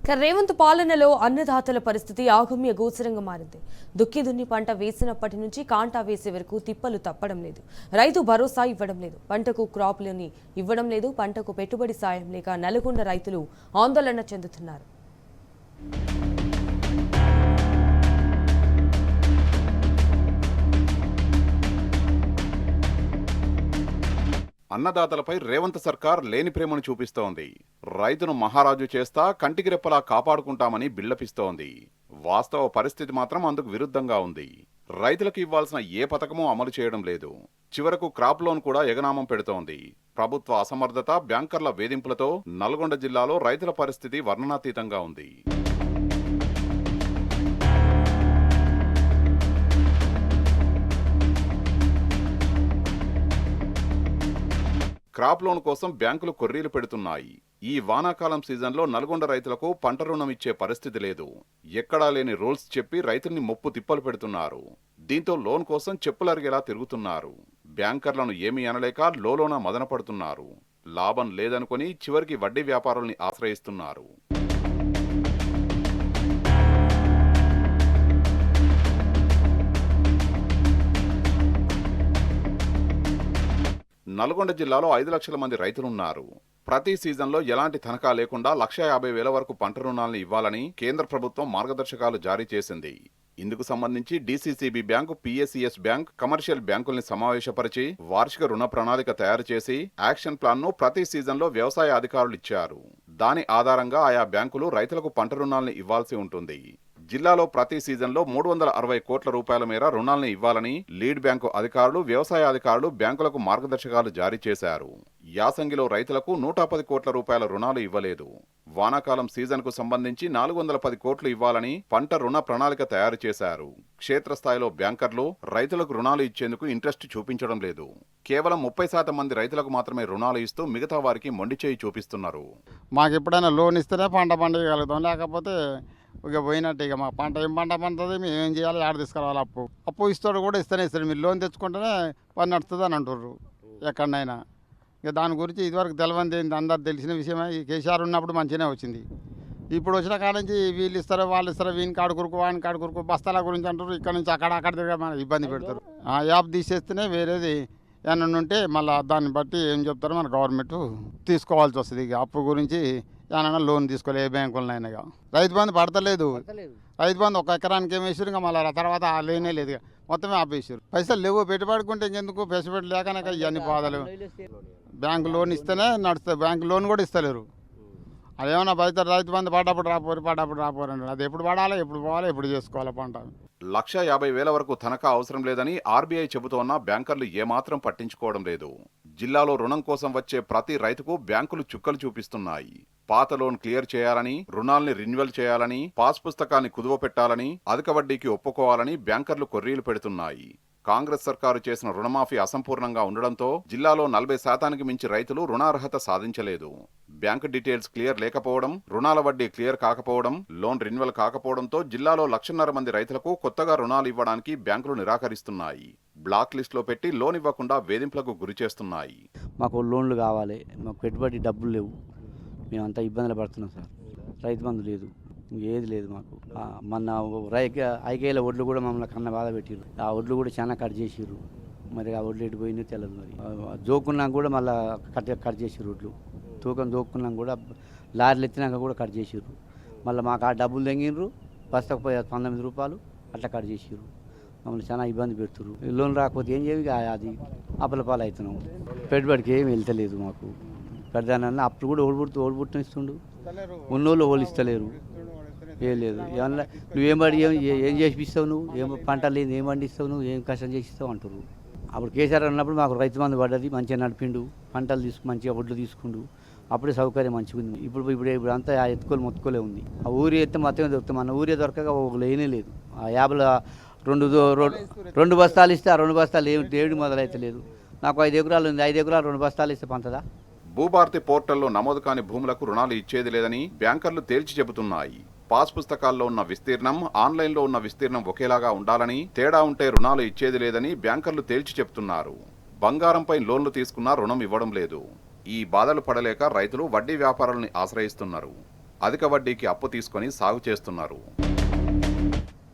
రేవంత్ పాలనలో అన్నదాతల పరిస్థితి ఆగమ్య గోచరంగా మారింది. దుక్కి దున్ని పంట వేసినప్పటి నుంచి కాంటా వేసే వరకు తిప్పలు తప్పడం లేదు. రైతు భరోసా ఇవ్వడం లేదు. పంటకు క్రాప్ లోన్ ఇవ్వడం లేదు. పంటకు పెట్టుబడి సాయం లేక నల్గొండ రైతులు ఆందోళన చెందుతున్నారు. అన్నదాతలపై రేవంత్ సర్కార్ లేని ప్రేమను చూపిస్తోంది. రైతును మహారాజు చేస్తా కంటికి రెప్పలా కాపాడుకుంటామని బిళ్లపిస్తోంది. వాస్తవ పరిస్థితి మాత్రం అందుకు విరుద్ధంగా ఉంది. రైతులకు ఇవ్వాల్సిన ఏ పథకమూ అమలు చేయడం లేదు. చివరకు క్రాప్ లోన్ కూడా ఎగనామం పెడుతోంది. ప్రభుత్వ అసమర్థత, బ్యాంకర్ల వేధింపులతో నల్గొండ జిల్లాలో రైతుల పరిస్థితి వర్ణనాతీతంగా ఉంది. క్రాప్ లోన్ కోసం బ్యాంకులు కొర్రీలు పెడుతున్నాయి. ఈ వానాకాలం సీజన్లో నల్గొండ రైతులకు పంట రుణం ఇచ్చే పరిస్థితి లేదు. ఎక్కడా లేని రూల్స్ చెప్పి రైతుల్ని ముప్పు తిప్పలు పెడుతున్నారు. దీంతో లోన్ కోసం చెప్పులరిగేలా తిరుగుతున్నారు. బ్యాంకర్లను ఏమీ అనలేక లోలోన మదన పడుతున్నారు. లాభం లేదనుకుని చివరికి వడ్డీ వ్యాపారుల్ని ఆశ్రయిస్తున్నారు. నల్గొండ జిల్లాలో 5 లక్షల మంది రైతులున్నారు. ప్రతి సీజన్లో ఎలాంటి తనఖా లేకుండా 1,50,000 వరకు పంట రుణాలను ఇవ్వాలని కేంద్ర ప్రభుత్వం మార్గదర్శకాలు జారీ చేసింది. ఇందుకు సంబంధించి DCCB bank, PSES bank, commercial బ్యాంకుల్ని సమావేశపరిచి వార్షిక రుణ ప్రణాళిక తయారు చేసి యాక్షన్ ప్లాన్ను ప్రతి సీజన్లో వ్యవసాయ అధికారులు ఇచ్చారు. దాని ఆధారంగా ఆయా బ్యాంకులు రైతులకు పంట రుణాలను ఇవ్వాల్సి ఉంటుంది. జిల్లాలో ప్రతి సీజన్లో 360 కోట్ల రూపాయల మేర రుణాలను ఇవ్వాలని లీడ్ బ్యాంకు అధికారులు, వ్యవసాయ అధికారులు బ్యాంకులకు మార్గదర్శకాలు జారీ చేశారు. యాసంగిలో రైతులకు 110 కోట్ల రూపాయల రుణాలు ఇవ్వలేదు. వానాకాలం సీజన్కు సంబంధించి 410 కోట్లు ఇవ్వాలని పంట రుణ ప్రణాళిక తయారు చేశారు. క్షేత్రస్థాయిలో బ్యాంకర్లు రైతులకు రుణాలు ఇచ్చేందుకు ఇంట్రెస్ట్ చూపించడం లేదు. కేవలం 30% మంది రైతులకు మాత్రమే రుణాలు ఇస్తూ మిగతా వారికి మొండి చేయి చూపిస్తున్నారు. మాకు ఎప్పుడైనా లోన్ ఇస్తేనే పంట పండించగలుగుతాం, లేకపోతే ఇక పోయినట్టు. ఇక మా పంట ఏం పంట పండుతుంది, మేము ఏం చేయాలి, ఆడ తీసుకురావాలి. అప్పు ఇస్తాడు కూడా ఇస్తేనే ఇస్తాడు. మీరు లోన్ తెచ్చుకుంటేనే పని నడుస్తుంది అని అంటుర్రు ఎక్కడైనా. ఇక దాని గురించి ఇదివరకు తెలవంది ఏంటి, అందరు తెలిసిన విషయమే. ఈ కేసీఆర్ ఉన్నప్పుడు మంచిగానే వచ్చింది. ఇప్పుడు వచ్చిన కాడ నుంచి వీళ్ళు ఇస్తారో వాళ్ళు ఇస్తారో, వీని కాడుకురుకు వాని కాడుకురుకు బస్తాల గురించి అంటారు. ఇక్కడ నుంచి అక్కడ తిరిగి మన ఇబ్బంది పెడతారు. ఆ యాప్ తీసేస్తేనే వేరేది ఏమన్నా ఉంటే మళ్ళీ దాన్ని బట్టి ఏం చెప్తారో మన గవర్నమెంట్ తీసుకోవాల్సి వస్తుంది. ఇక అప్పు గురించి ఏమన్నా లోన్ తీసుకోవాలి ఏ బ్యాంకులనైనా. ఇక రైతు బంధు పడతలేదు. రైతు బంధు ఒక ఎకరానికి ఏమి వేసారు, ఇంకా మళ్ళీ తర్వాత లేనే లేదు. మొత్తమే ఆపేసారు. పైసలు లేవు, పెట్టుబడుకుంటే ఇంకెందుకు, పెట్టుబడి లేకనే ఇవన్నీ బాధలు. బ్యాంకు లోన్ ఇస్తేనే నడుస్తుంది, బ్యాంకు లోన్ కూడా ఇస్తలేరు. అదేమన్నా బయట రైతు బంధు పడ్డప్పుడు రాపోరు అంటారు. అది ఎప్పుడు పడాలి, ఎప్పుడు పోవాలి, ఎప్పుడు చేసుకోవాలి పంట. 1,50,000 వరకు తనఖా అవసరం లేదని ఆర్బీఐ చెబుతోన్నా బ్యాంకర్లు ఏమాత్రం పట్టించుకోవడం లేదు. జిల్లాలో రుణం కోసం వచ్చే ప్రతి రైతుకు బ్యాంకులు చుక్కలు చూపిస్తున్నాయి. పాత లోన్ క్లియర్ చేయాలని, రుణాల్ని రెన్యువల్ చేయాలని, పాస్ పుస్తకాన్ని కుదువ పెట్టాలని, అధిక వడ్డీకి ఒప్పుకోవాలని బ్యాంకర్లు కొర్రీలు పెడుతున్నాయి. కాంగ్రెస్ సర్కారు చేసిన రుణమాఫీ అసంపూర్ణంగా ఉండడంతో జిల్లాలో 40% మించి రైతులు రుణార్హత సాధించలేదు. బ్యాంకు డీటెయిల్స్ క్లియర్ లేకపోవడం, రుణాల వడ్డీ క్లియర్ కాకపోవడం, లోన్ రెన్యువల్ కాకపోవడంతో జిల్లాలో 1,50,000 మంది రైతులకు కొత్తగా రుణాలు ఇవ్వడానికి బ్యాంకులు నిరాకరిస్తున్నాయి. బ్లాక్ లిస్టులో పెట్టి లోన్ ఇవ్వకుండా వేధింపులకు గురి చేస్తున్నాయి. మాకు లోన్లు కావాలి, మాకు పెట్టుబడి డబ్బులు లేవు, మేమంతా ఇబ్బందులు పడుతున్నాం సార్. రైతు బంధు లేదు, ఏది లేదు మాకు. మొన్న ఐకేల ఒడ్లు కూడా మమ్మల్ని కన్న బాధ పెట్టిర్రు. ఆ ఒడ్లు కూడా చాలా కట్ చేసిర్రు. మరి ఆ ఒడ్లు ఎటు పోయిందో తెలియదు. మరి జోక్కున్నాక కూడా మళ్ళీ కట్ చేసిర్రు. ఒడ్లు తూకం జోక్కున్నాక కూడా లారీలు ఎత్తినాక కూడా కట్ చేసిర్రు. మళ్ళీ మాకు ఆ డబ్బులు తెంగిర్రు, బస్తకు 19 రూపాయలు అట్లా కట్ చేసిర్రు. మమ్మల్ని చాలా ఇబ్బంది పెడుతుర్రు. లోన్ రాకపోతే ఏం చేయాలి, అది అప్పలపాలు అవుతున్నాం. పెట్టుబడికి ఏమి వెళ్తలేదు మాకు. పెడదానన్నా అప్పుడు కూడా ఓడిపుట్టిన ఇస్తుండు, ఉన్నోళ్ళు ఓళ్ళు ఇస్తలేరు. ఏం లేదు. ఏమన్నా నువ్వేం పడి ఏం చేసిస్తావు, నువ్వు ఏం పంట లేదు, ఏం పండిస్తావు, నువ్వు ఏం కష్టం చేసిస్తావు అంటారు. అప్పుడు కేసీఆర్ అన్నప్పుడు మాకు రైతు బంధు పడ్డది, మంచిగా నడిపిండు, పంటలు మంచిగా ఒడ్లు తీసుకుండు, అప్పుడే సౌకర్యం మంచిగా ఉంది. ఇప్పుడు అంతా ఆ మొత్తుకోలే ఉంది. ఆ ఊరి ఎత్తే మొత్తం దొరుకుతాం. మన ఊరే దొరకక ఒక లేనే లేదు. ఆ యాభలో 2 బస్తాలు ఇస్తే ఆ 2 బస్తాలు ఏడు మొదలైతే లేదు. నాకు 5 ఎకరాలు ఉంది, 5 ఎకరాలు 2 బస్తాలు ఇస్తే పంతదా? భూభారతి పోర్టల్లో నమోదు కాని భూములకు రుణాలు ఇచ్చేది లేదని బ్యాంకర్లు తేల్చి చెబుతున్నాయి. పాస్ పుస్తకాల్లో ఉన్న విస్తీర్ణం, ఆన్లైన్లో ఉన్న విస్తీర్ణం ఒకేలాగా ఉండాలని, తేడా ఉంటే రుణాలు ఇచ్చేది లేదని బ్యాంకర్లు తేల్చి చెప్తున్నారు. బంగారంపై లోన్లు తీసుకున్నా రుణం ఇవ్వడం లేదు. ఈ బాధలు పడలేక రైతులు వడ్డీ వ్యాపారాలని ఆశ్రయిస్తున్నారు. అధిక వడ్డీకి అప్పు తీసుకొని సాగు చేస్తున్నారు.